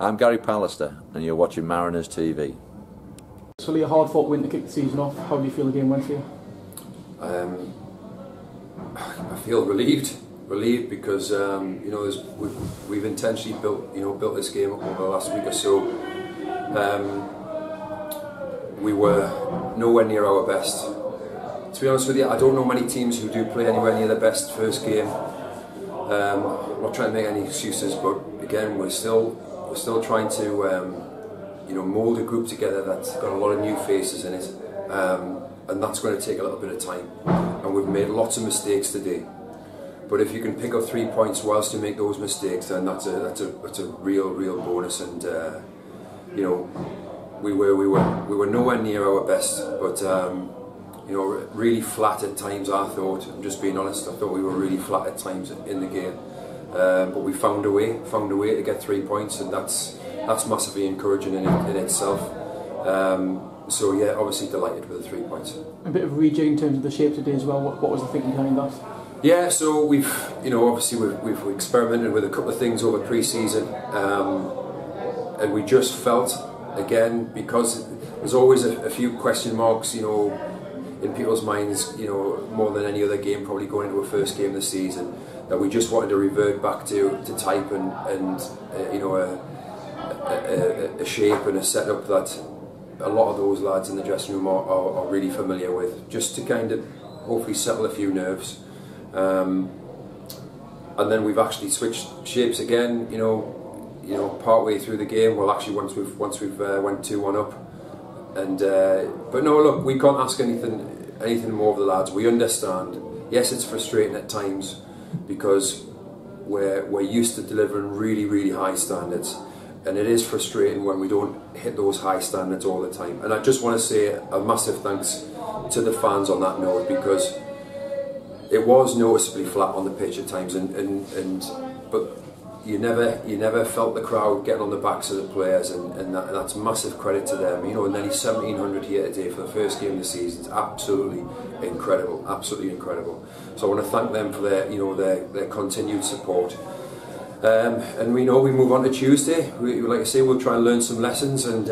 I'm Gary Pallister and you're watching Mariners TV. So Lee, a hard-fought win to kick the season off. How do you feel the game went for you? I feel relieved because you know, we've intentionally built this game up over the last week or so. We were nowhere near our best. To be honest with you, I don't know many teams who do play anywhere near their best first game. I'm not trying to make any excuses, but again, we're still trying to mould a group together that's got a lot of new faces in it, and that's going to take a little bit of time. And we've made lots of mistakes today. But if you can pick up 3 points whilst you make those mistakes, then that's a real bonus. And you know, we were nowhere near our best, but you know, really flat at times. I thought, I'm just being honest, I thought we were really flat at times in the game. But we found a way to get 3 points, and that's massively encouraging in itself. So yeah, obviously delighted with the 3 points. A bit of rejig in terms of the shape today as well. What was the thinking behind that? Yeah, so we've experimented with a couple of things over pre-season, and we just felt, again, because there's always a few question marks, you know, in people's minds, you know, more than any other game, probably going into a first game of the season, that we just wanted to revert back to type and you know, a shape and a setup that a lot of those lads in the dressing room are really familiar with, just to kind of hopefully settle a few nerves. And then we've actually switched shapes again, you know, part way through the game. Well, actually, once we've went 2-1 up, and but no, look, we can't ask anything more of the lads. We understand. Yes, it's frustrating at times because we're used to delivering really high standards, and it is frustrating when we don't hit those high standards all the time. And I just want to say a massive thanks to the fans on that note, because it was noticeably flat on the pitch at times, but you never felt the crowd getting on the backs of the players, and that's massive credit to them. You know, nearly 1,700 here today for the first game of the season. It's absolutely incredible, absolutely incredible. So I want to thank them for their continued support. And we know we move on to Tuesday. Like I say, we'll try and learn some lessons and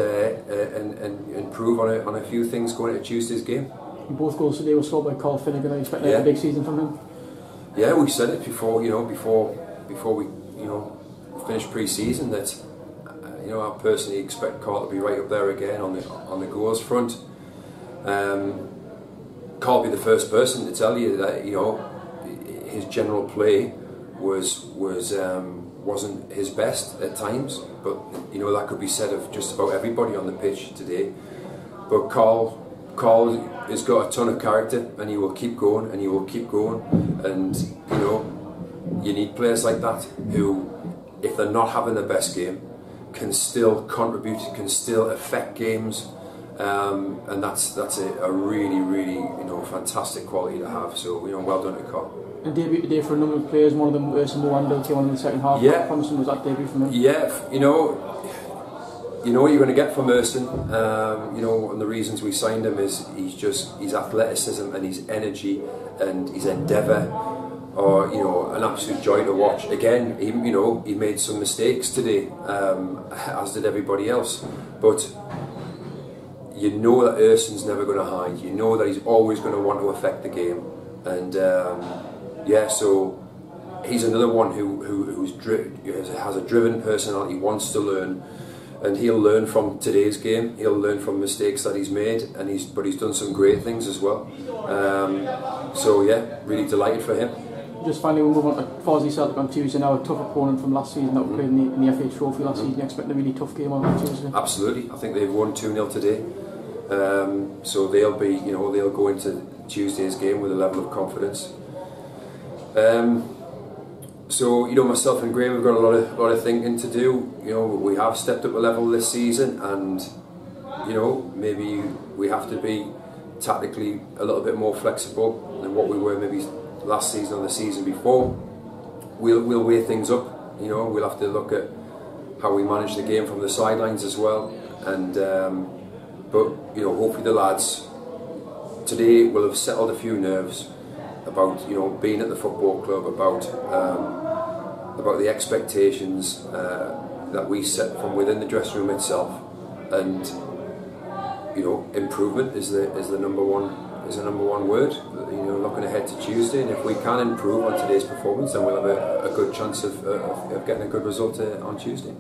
improve on a few things going into Tuesday's game. Both goals today were scored by Carl Finnegan. Are you expecting a big season from him? Yeah, we said it before. You know, before we finished pre-season, that you know, I personally expect Carl to be right up there again on the goals front. Carl will be the first person to tell you that, you know, his general play wasn't his best at times, but you know, that could be said of just about everybody on the pitch today. But Carl has got a ton of character, and he will keep going, and he will keep going. And you know, you need players like that who, if they're not having the best game, can still contribute, can still affect games, and that's a really fantastic quality to have. So you know, well done to Carl. A debut today for a number of players. One of them, Moando, came on in the second half. Yeah. How promising was that debut from him? Yeah, you know what you're going to get from Erson. You know, one of the reasons we signed him is his athleticism and his energy and his endeavour are, you know, an absolute joy to watch. Again, he made some mistakes today, as did everybody else, but you know that Erson's never going to hide. You know that he's always going to want to affect the game, and yeah, so he's another one who has a driven personality, wants to learn. And he'll learn from today's game. He'll learn from mistakes that he's made, and he's done some great things as well. So yeah, really delighted for him. Just finally, we'll move on to Farsley Celtic on Tuesday. Now, a tough opponent from last season that we played in the FA Trophy last season. You expect a really tough game on Tuesday? Absolutely. I think they've won 2-0 today. So they'll go into Tuesday's game with a level of confidence. So you know, myself and Graham, we've got a lot of thinking to do. You know, we have stepped up a level this season, and you know, maybe we have to be tactically a little bit more flexible than what we were maybe last season or the season before. We'll weigh things up. You know, we'll have to look at how we manage the game from the sidelines as well. And but you know, hopefully the lads today will have settled a few nerves about, you know, being at the football club, about the expectations, that we set from within the dressing room itself, and improvement is the number one word. Looking ahead to Tuesday, and if we can improve on today's performance, then we'll have a good chance of getting a good result on Tuesday.